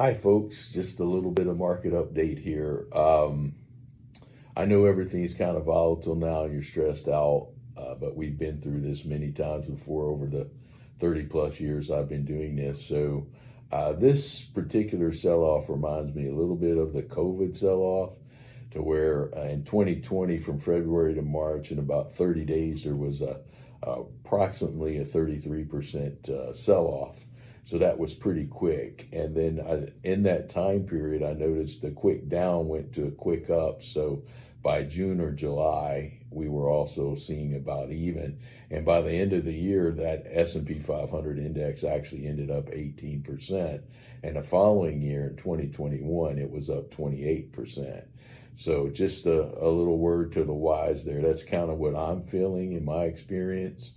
Hi, folks. Just a little bit of market update here. I know everything's kind of volatile now and you're stressed out, but we've been through this many times before over the 30 plus years I've been doing this. So this particular sell-off reminds me a little bit of the COVID sell-off, to where in 2020 from February to March, in about 30 days, there was approximately a 33% sell-off. So that was pretty quick. And then in that time period, I noticed the quick down went to a quick up. So by June or July, we were also seeing about even. And by the end of the year, that S&P 500 index actually ended up 18%. And the following year, in 2021, it was up 28%. So just a little word to the wise there. That's kind of what I'm feeling in my experience.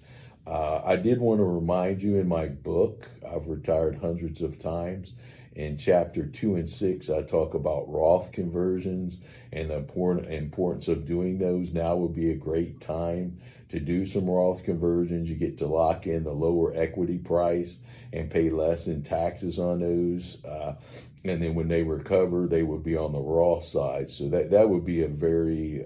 I did want to remind you, in my book, I've retired hundreds of times. In chapter 2 and 6, I talk about Roth conversions and the importance of doing those. Now would be a great time to do some Roth conversions. You get to lock in the lower equity price and pay less in taxes on those. And then when they recover, they would be on the Roth side. So that would be a very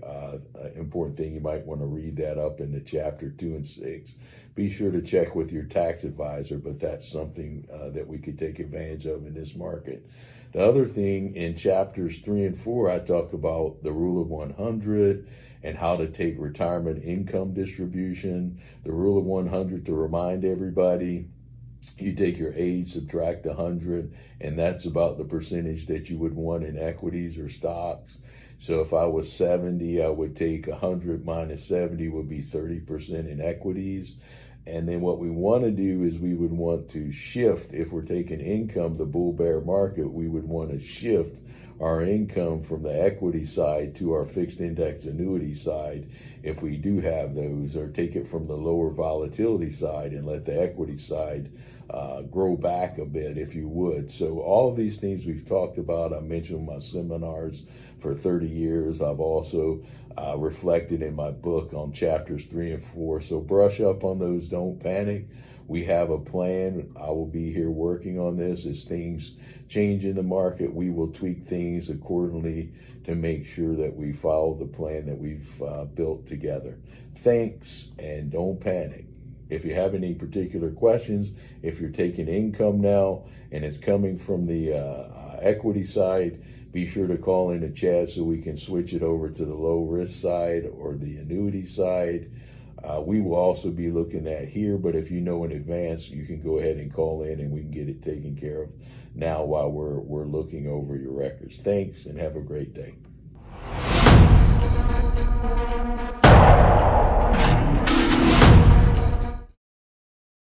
important thing. You might want to read that up in the chapter 2 and 6. Be sure to check with your tax advisor, but that's something that we could take advantage of in this market. The other thing, in chapters 3 and 4, I talk about the rule of 100 and how to take retirement income distribution. The rule of 100, to remind everybody, you take your age, subtract 100, and that's about the percentage that you would want in equities or stocks. So if I was 70, I would take 100 minus 70 would be 30% in equities. And then what we want to do is we would want to shift, if we're taking income, the bull bear market, we would want to shift our income from the equity side to our fixed index annuity side, if we do have those, or take it from the lower volatility side and let the equity side grow back a bit, if you would. So all of these things we've talked about, I mentioned in my seminars for 30 years. I've also reflected in my book on chapters 3 and 4. So brush up on those. Don't panic. We have a plan. I will be here working on this. As things change in the market, we will tweak things accordingly to make sure that we follow the plan that we've built together. Thanks, and don't panic. If you have any particular questions, if you're taking income now and it's coming from the equity side, be sure to call in a chat so we can switch it over to the low risk side or the annuity side. We will also be looking at here, but if you know in advance, you can go ahead and call in and we can get it taken care of now while we're looking over your records. Thanks, and have a great day.